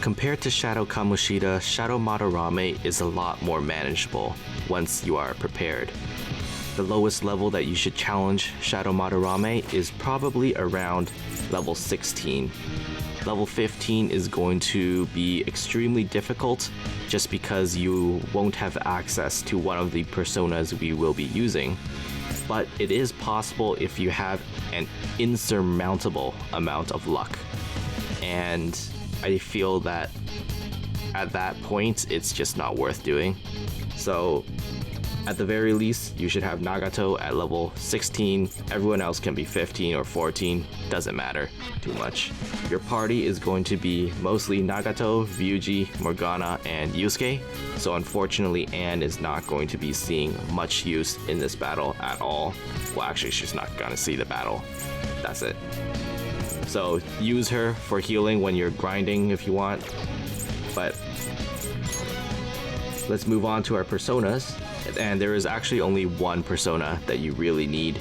compared to Shadow Kamoshida, Shadow Madarame is a lot more manageable once you are prepared. The lowest level that you should challenge Shadow Madarame is probably around level 16. Level 15 is going to be extremely difficult just because you won't have access to one of the personas we will be using. But it is possible if you have an insurmountable amount of luck. And I feel that at that point, it's just not worth doing. So at the very least, you should have Nagato at level 16. Everyone else can be 15 or 14, doesn't matter too much. Your party is going to be mostly Nagato, Ryuji, Morgana, and Yusuke. So unfortunately, Anne is not going to be seeing much use in this battle at all. Well, actually, she's not gonna see the battle. That's it. So use her for healing when you're grinding if you want. But let's move on to our personas. And there is actually only one persona that you really need.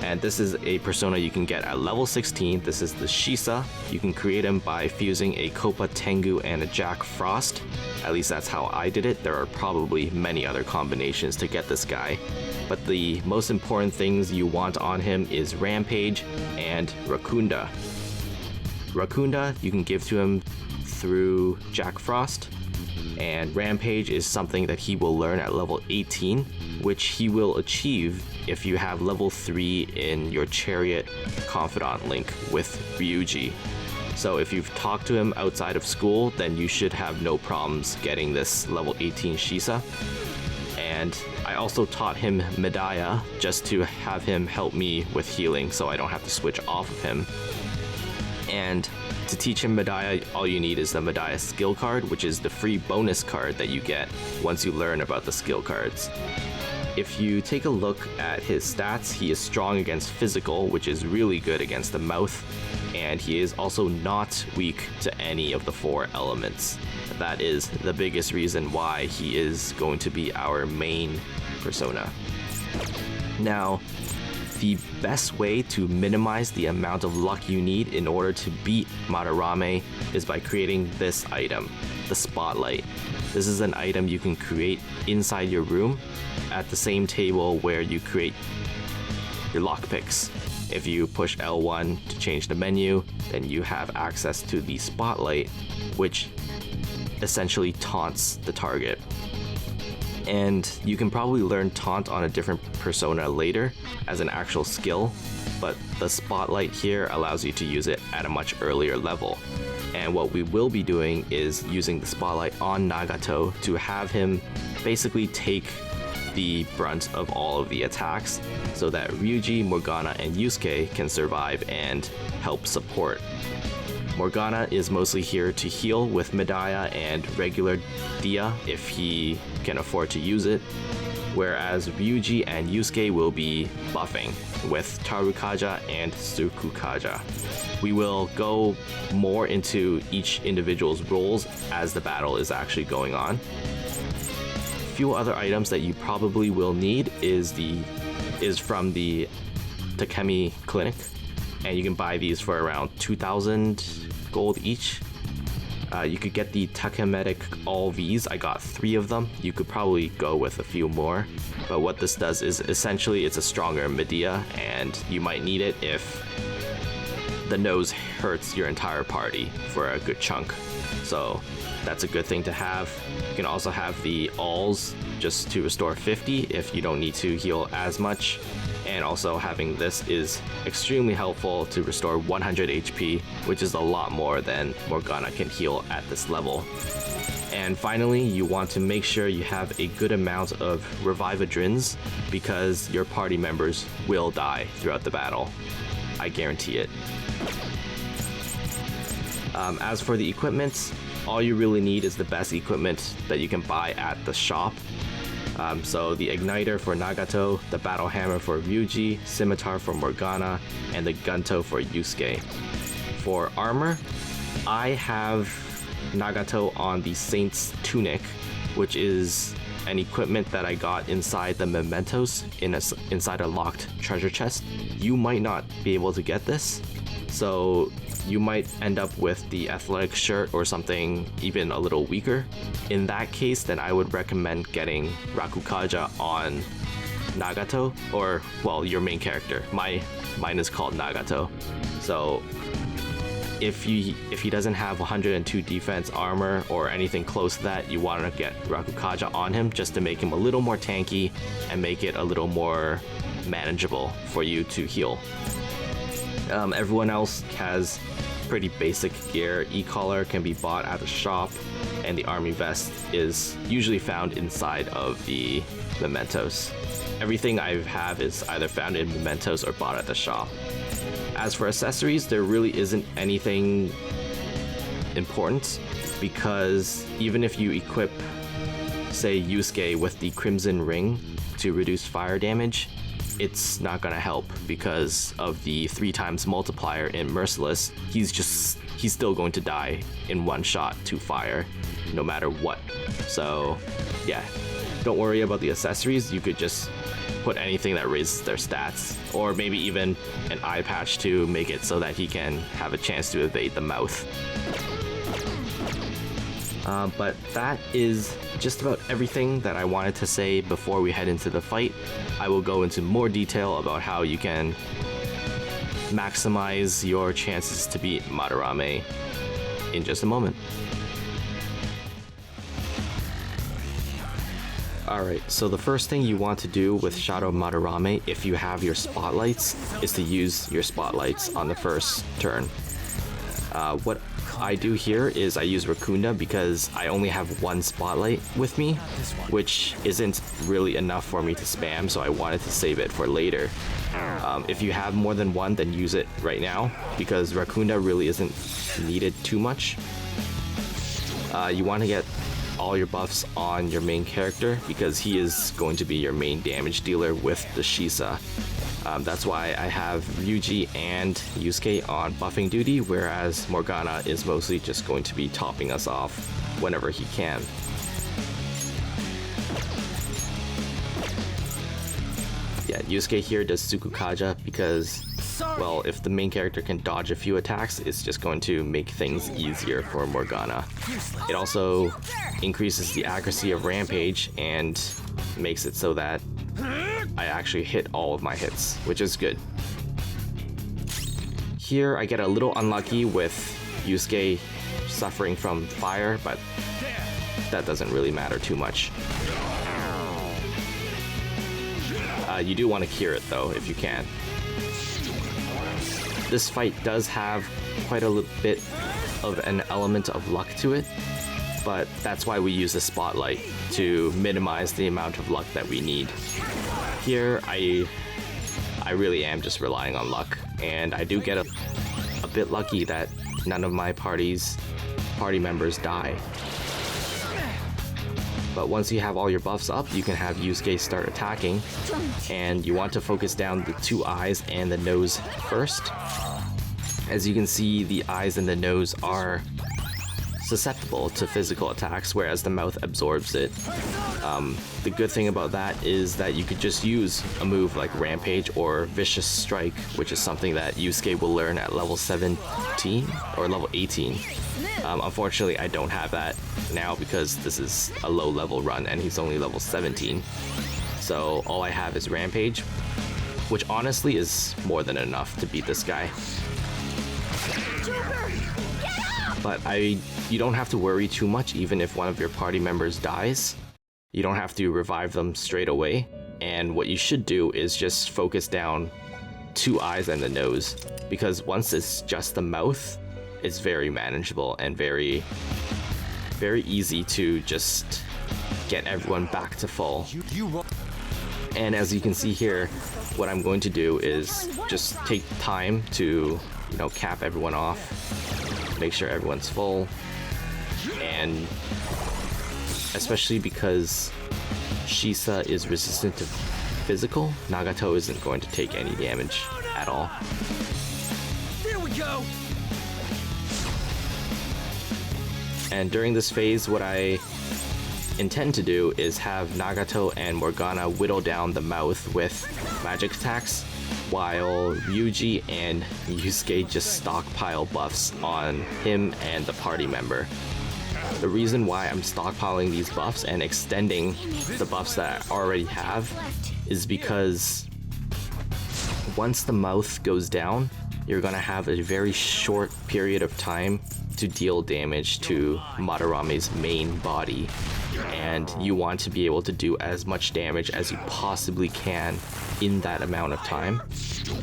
And this is a persona you can get at level 16. This is the Shiisa. You can create him by fusing a Koppa, Tengu, and a Jack Frost. At least that's how I did it. There are probably many other combinations to get this guy. But the most important things you want on him is Rampage and Rakunda. Rakunda you can give to him through Jack Frost. And Rampage is something that he will learn at level 18, which he will achieve if you have level 3 in your Chariot Confidant link with Ryuji. So if you've talked to him outside of school, then you should have no problems getting this level 18 Shiisa. And I also taught him Medaya just to have him help me with healing so I don't have to switch off of him. And to teach him Medaya, all you need is the Medaya skill card, which is the free bonus card that you get once you learn about the skill cards. If you take a look at his stats, he is strong against physical, which is really good against the mouth, and he is also not weak to any of the 4 elements. That is the biggest reason why he is going to be our main persona. Now, the best way to minimize the amount of luck you need in order to beat Madarame is by creating this item, the Spotlight. This is an item you can create inside your room at the same table where you create your lockpicks. If you push L1 to change the menu, then you have access to the Spotlight, which essentially taunts the target. And you can probably learn Taunt on a different persona later as an actual skill, but the Spotlight here allows you to use it at a much earlier level. And what we will be doing is using the Spotlight on Nagato to have him basically take the brunt of all of the attacks so that Ryuji, Morgana, and Yusuke can survive and help support. Morgana is mostly here to heal with Medaya and regular Dia if he can afford to use it, whereas Ryuji and Yusuke will be buffing with Tarukaja and Tsukukaja. We will go more into each individual's roles as the battle is actually going on. A few other items that you probably will need is from the Takemi Clinic, and you can buy these for around 2,000 gold each. You could get the Takemedic-All Vs. I got 3 of them. You could probably go with a few more. But what this does is essentially it's a stronger Medea, and you might need it if the nose hurts your entire party for a good chunk. So that's a good thing to have. You can also have the Alls just to restore 50 if you don't need to heal as much. And also having this is extremely helpful to restore 100 HP, which is a lot more than Morgana can heal at this level. And finally, you want to make sure you have a good amount of Revivadrins because your party members will die throughout the battle. I guarantee it. As for the equipment, all you really need is the best equipment that you can buy at the shop. So the Igniter for Nagato, the Battle Hammer for Ryuji, Scimitar for Morgana, and the Gunto for Yusuke. For armor, I have Nagato on the Saint's Tunic, which is an equipment that I got inside the mementos inside a locked treasure chest. You might not be able to get this, So you might end up with the athletic shirt or something even a little weaker. In that case, then I would recommend getting Rakukaja on Nagato, or well, your main character. Mine is called Nagato. So if he doesn't have 102 defense armor or anything close to that, you want to get Rakukaja on him just to make him a little more tanky and make it a little more manageable for you to heal. Everyone else has pretty basic gear. E-collar can be bought at the shop, and the army vest is usually found inside of the mementos. Everything I have is either found in mementos or bought at the shop. As for accessories, there really isn't anything important, because even if you equip, say, Yusuke with the Crimson Ring to reduce fire damage, it's not gonna help because of the 3x multiplier in Merciless. He's still going to die in one shot to fire, no matter what. So yeah, don't worry about the accessories. You could just put anything that raises their stats, or maybe even an eye patch to make it so that he can have a chance to evade the mouth. But that is just about everything that I wanted to say before we head into the fight. I will go into more detail about how you can maximize your chances to beat Madarame in just a moment. Alright, so the first thing you want to do with Shadow Madarame, if you have your spotlights, is to use your spotlights on the first turn. What I do here is I use Rakunda because I only have one spotlight with me, which isn't really enough for me to spam, so I wanted to save it for later. If you have more than one, then use it right now, because Rakunda really isn't needed too much. You want to get all your buffs on your main character because he is going to be your main damage dealer with the Shiisa. That's why I have Ryuji and Yusuke on buffing duty, whereas Morgana is mostly just going to be topping us off whenever he can. Yeah, Yusuke here does Tsukukaja because, well, if the main character can dodge a few attacks, it's just going to make things easier for Morgana. It also increases the accuracy of Rampage and makes it so that I actually hit all of my hits, which is good. Here I get a little unlucky with Yusuke suffering from fire, but that doesn't really matter too much. You do want to cure it though, if you can. This fight does have quite a little bit of an element of luck to it, but that's why we use the spotlight to minimize the amount of luck that we need. Here, I really am just relying on luck, and I do get a bit lucky that none of my party members die. But once you have all your buffs up, you can have Yusuke start attacking, and you want to focus down the two eyes and the nose first. As you can see, the eyes and the nose are susceptible to physical attacks, whereas the mouth absorbs it. The good thing about that is that you could just use a move like Rampage or Vicious Strike, which is something that Yusuke will learn at level 17 or level 18. Unfortunately, I don't have that now because this is a low level run and he's only level 17. So all I have is Rampage, which honestly is more than enough to beat this guy. But you don't have to worry too much even if one of your party members dies. You don't have to revive them straight away. And what you should do is just focus down two eyes and the nose, because once it's just the mouth, it's very manageable and very easy to just get everyone back to full. And as you can see here, what I'm going to do is just take time to, cap everyone off, make sure everyone's full, and especially because Shiisa is resistant to physical, Nagato isn't going to take any damage at all. There we go. And during this phase, what I intend to do is have Nagato and Morgana whittle down the mouth with magic attacks, while Ryuji and Yusuke just stockpile buffs on him and the party member. The reason why I'm stockpiling these buffs and extending the buffs that I already have is because once the mouth goes down, you're gonna have a very short period of time to deal damage to Madarame's main body, and you want to be able to do as much damage as you possibly can in that amount of time.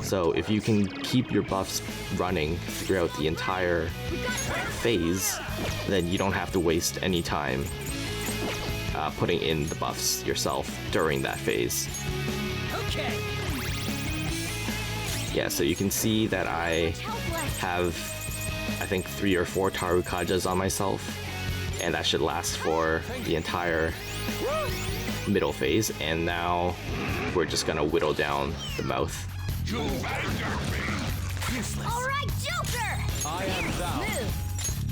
So if you can keep your buffs running throughout the entire phase, then you don't have to waste any time putting in the buffs yourself during that phase. Okay. Yeah, so you can see that I have, I think, 3 or 4 Tarukajas on myself, and that should last for the entire middle phase, and now we're just gonna whittle down the mouth. Alright, Joker! I am thou.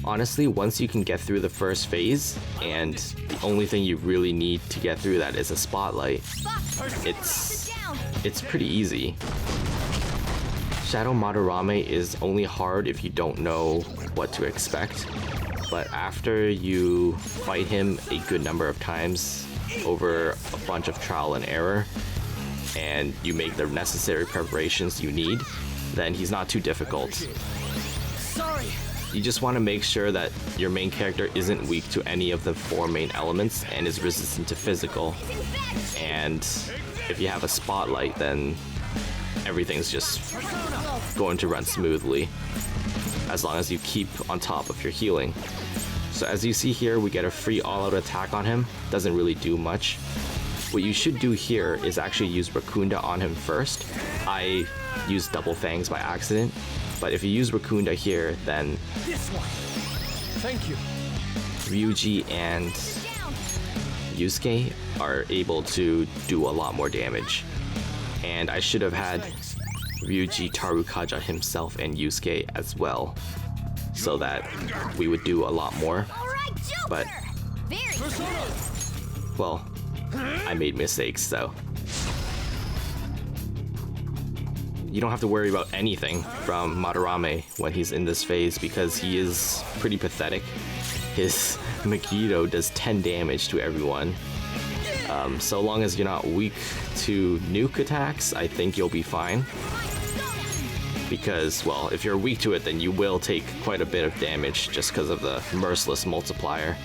Honestly, once you can get through the first phase, and the only thing you really need to get through that is a spotlight, it's pretty easy. Shadow Madarame is only hard if you don't know what to expect, but after you fight him a good number of times over a bunch of trial and error, and you make the necessary preparations you need, then he's not too difficult. Sorry. You just want to make sure that your main character isn't weak to any of the 4 main elements and is resistant to physical. And if you have a spotlight, then everything's just going to run smoothly, as long as you keep on top of your healing. So as you see here, we get a free all-out attack on him. Doesn't really do much. What you should do here is actually use Rakunda on him first. I used double Fangs by accident, but if you use Rakunda here, then This one. Thank you. Ryuji and Yusuke are able to do a lot more damage. And I should have had Ryuji Tarukaja himself and Yusuke as well, so that we would do a lot more. Alright, Joker! But, Very good. well, I made mistakes, so. You don't have to worry about anything from Madarame when he's in this phase, because he is pretty pathetic. His Megiddo does 10 damage to everyone. So long as you're not weak to nuke attacks, I think you'll be fine. Because, well, if you're weak to it, then you will take quite a bit of damage just because of the Merciless multiplier.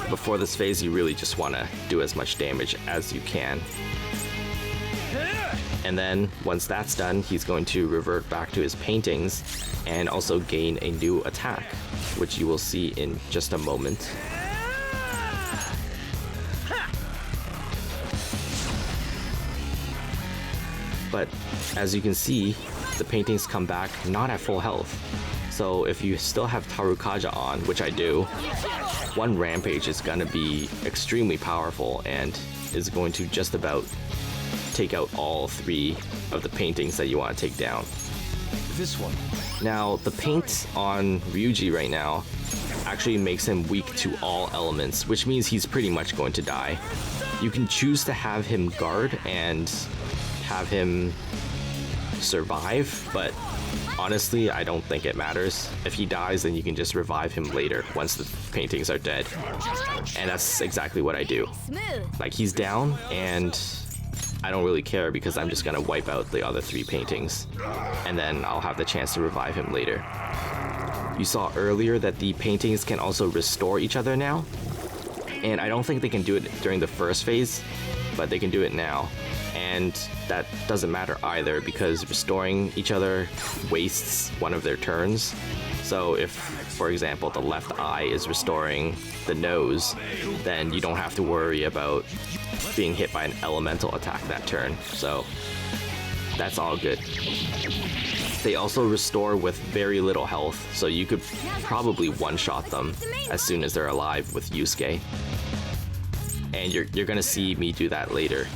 Before this phase, you really just want to do as much damage as you can. And then, once that's done, he's going to revert back to his paintings and also gain a new attack, which you will see in just a moment. But as you can see, the paintings come back not at full health. So if you still have Tarukaja on, which I do, one Rampage is gonna be extremely powerful and is going to just about take out all 3 of the paintings that you want to take down. This one. Now, the paint on Ryuji right now actually makes him weak to all elements, which means he's pretty much going to die. You can choose to have him guard and have him survive, but honestly, I don't think it matters. If he dies, then you can just revive him later once the paintings are dead. And that's exactly what I do. Smooth. Like, he's down, and I don't really care because I'm just gonna wipe out the other 3 paintings, and then I'll have the chance to revive him later. You saw earlier that the paintings can also restore each other now, and I don't think they can do it during the first phase, but they can do it now. And that doesn't matter either, because restoring each other wastes one of their turns. So if, for example, the left eye is restoring the nose, then you don't have to worry about being hit by an elemental attack that turn. So that's all good. They also restore with very little health, so you could probably one-shot them as soon as they're alive with Yusuke. And you're gonna see me do that later.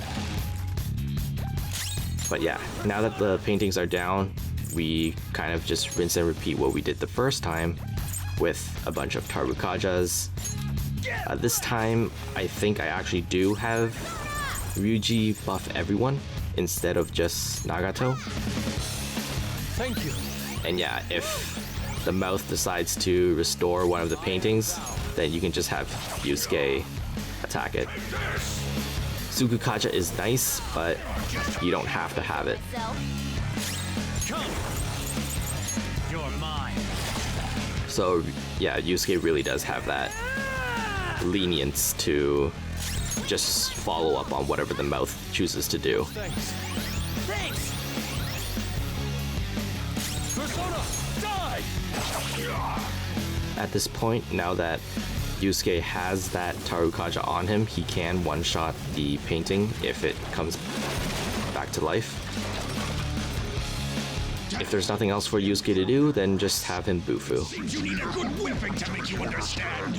But yeah, now that the paintings are down, we kind of just rinse and repeat what we did the first time with a bunch of Tarukajas. This time, I think I actually do have Ryuji buff everyone, instead of just Nagato. Thank you. And yeah, if the mouth decides to restore one of the paintings, then you can just have Yusuke attack it. Sukukaja is nice, but you don't have to have it. Come. You're mine. So yeah, Yusuke really does have that lenience to just follow up on whatever the mouth chooses to do. Thanks. Thanks. Persona, die! At this point, now that Yusuke has that Tarukaja on him, he can one-shot the painting if it comes back to life. If there's nothing else for Yusuke to do, then just have him Bufu. You need a good whipping to make you understand.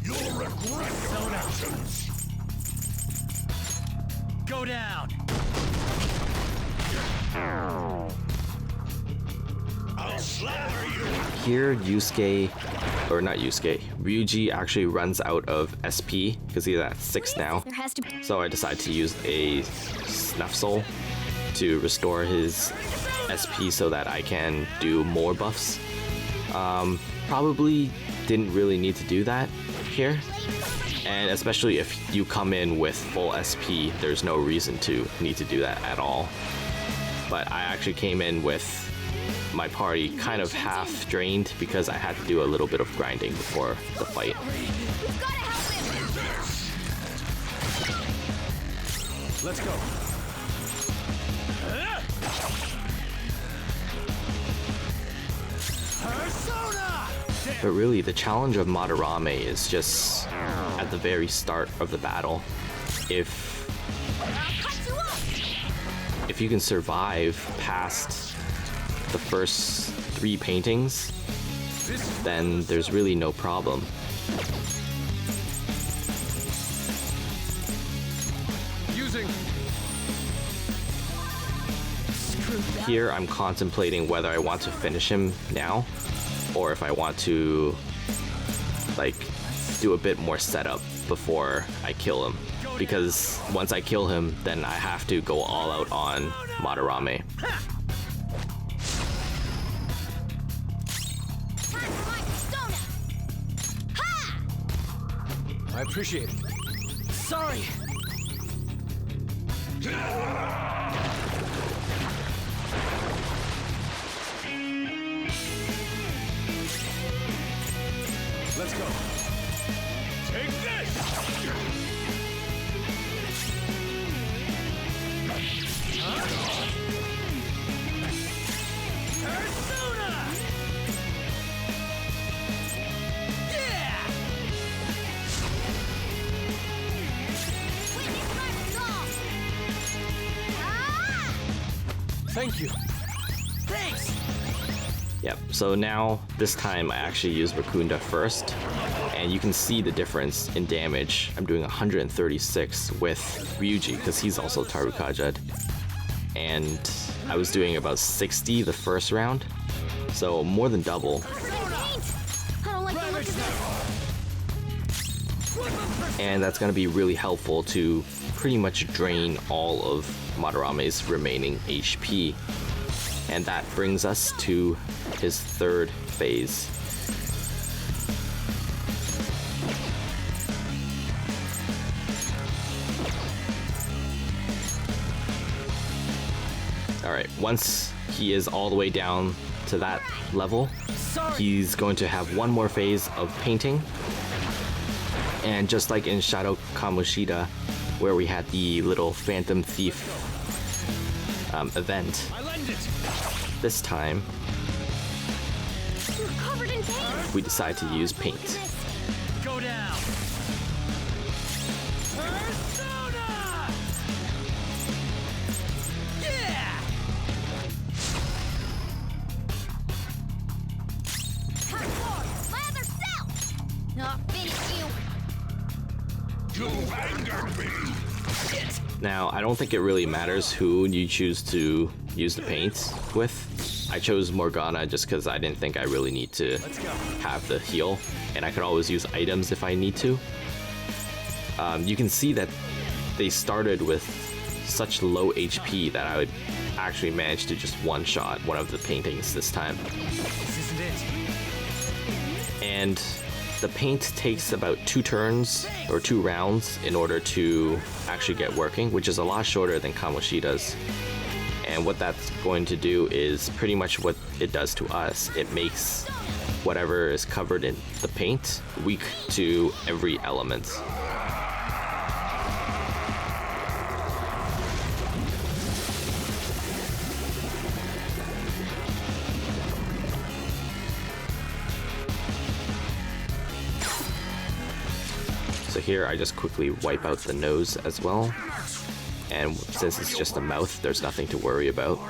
You'll regret your actions. Go down. I'll slather you. Here, Yusuke, or not Yusuke, Ryuji actually runs out of SP because he's at 6 now. There has to be. So I decided to use a Snuff Soul to restore his SP so that I can do more buffs. Probably didn't really need to do that here. And especially if you come in with full SP, there's no reason to need to do that at all. But I actually came in with my party kind of half drained because I had to do a little bit of grinding before the fight. We've got to help him. Let's go. Persona! But really, the challenge of Madarame is just at the very start of the battle. If Cut you up. you can survive past the first 3 paintings, then there's really no problem. Using. Here, I'm contemplating whether I want to finish him now, or if I want to, like, do a bit more setup before I kill him. Because once I kill him, then I have to go all out on Madarame. Time for my persona. Ha! I appreciate it. Sorry. Let's go. Take this. Persona! Yeah! Witness my resolve. Ah! Thank you. Thanks. Yep, so now, this time I actually use Rakunda first, and you can see the difference in damage. I'm doing 136 with Ryuji, because he's also Tarukaja'd. And I was doing about 60 the first round, so more than double. Paint. I don't like the look of this. And that's going to be really helpful to pretty much drain all of Madarame's remaining HP. And that brings us to his 3rd phase. Alright, once he is all the way down to that level, he's going to have one more phase of painting. And just like in Shadow Kamoshida, where we had the little Phantom Thief event, I lend it. this time You're covered in paint. we decide to use paint. Go down. Persona! Yeah! Turn forward. My other self. I'll finish you. You angered me. Shit! Now, I don't think it really matters who you choose to use the paint with. I chose Morgana just because I didn't think I really need to Let's go. have the heal, and I could always use items if I need to. You can see that they started with such low HP that I would actually manage to just one-shot one of the paintings this time. This isn't it. And the paint takes about 2 turns or 2 rounds in order to actually get working, which is a lot shorter than Kamoshida's. And what that's going to do is pretty much what it does to us. It makes whatever is covered in the paint weak to every element. So here I just quickly wipe out the nose as well. And since it's just a mouth, there's nothing to worry about.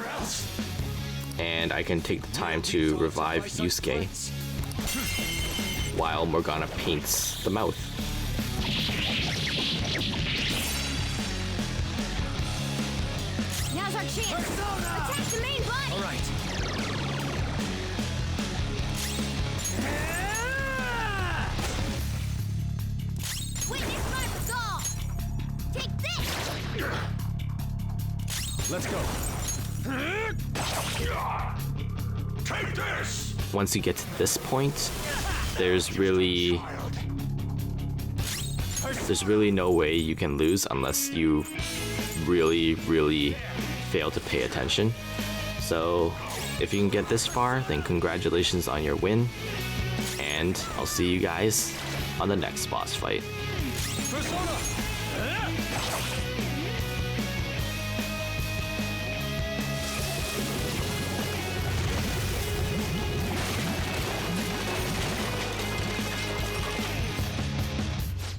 And I can take the time to revive Yusuke while Morgana paints the mouth. Now's our chance. Attack the main body. All right. Witness my resolve. Take this. Let's go. Take this! Once you get to this point, there's really no way you can lose unless you really fail to pay attention. So if you can get this far, then congratulations on your win, and I'll see you guys on the next boss fight. Persona!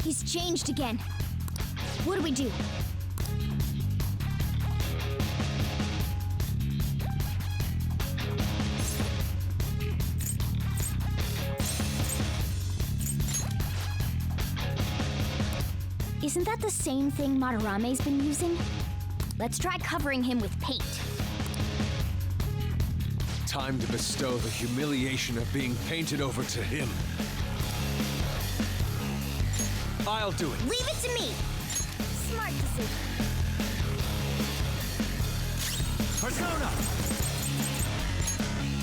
He's changed again. What do we do? Isn't that the same thing Madarame's been using? Let's try covering him with paint. Time to bestow the humiliation of being painted over to him. I'll do it. Leave it to me. Smart decision. Persona!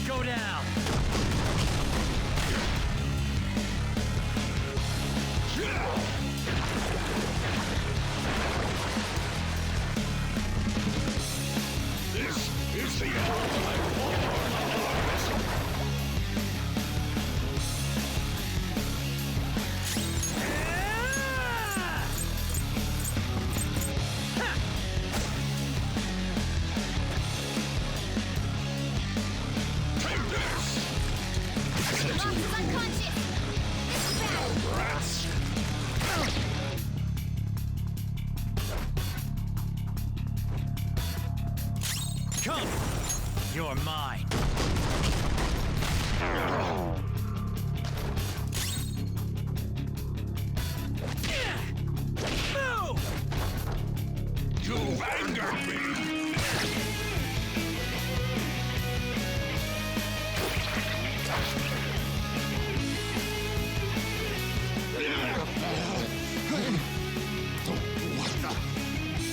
Go down! This is the ultimate war! Take this! Monster's unconscious. This is bad. Rats! Come! You're mine. Move! You've angered me! What the?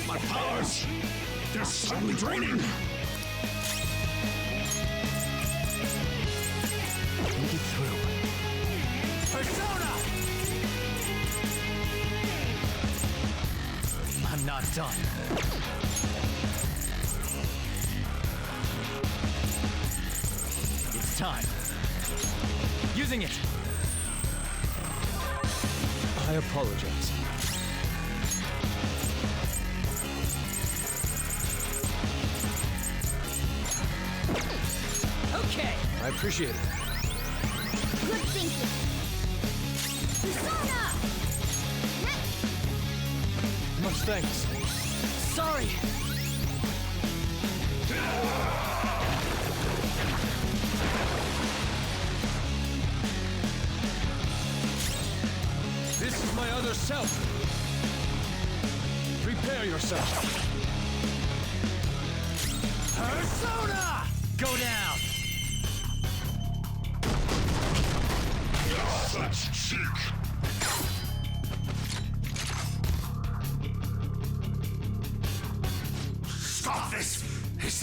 My powers! They're suddenly draining! Think it through. Persona! I'm not done. It's time. Using it. I apologize. Okay. I appreciate it. Good thinking. Persona! Much thanks. Sorry. This is my other self. Prepare yourself. Persona! Go down. Such cheek!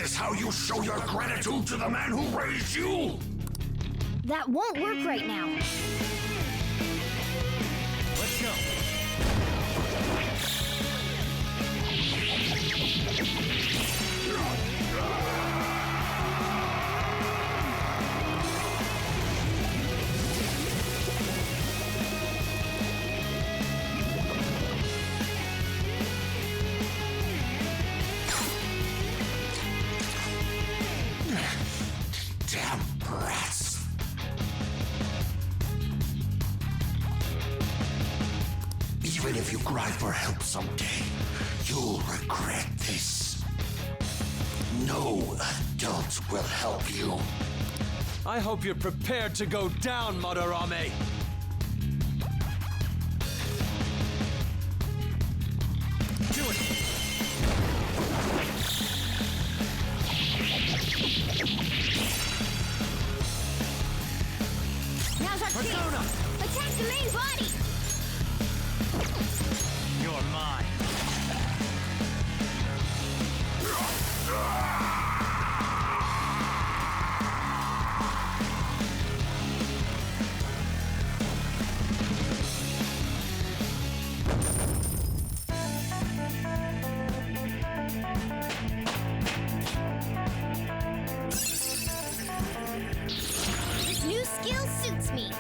This is how you show your gratitude to the man who raised you? That won't work right now. Let's go. Damn brats. Even if you cry for help someday, you'll regret this. No adult will help you. I hope you're prepared to go down, Madarame. Do it. Now's our Persona! chance. Attack the main body. You're mine. This new skill suits me.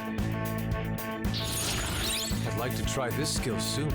I'd like to try this skill soon.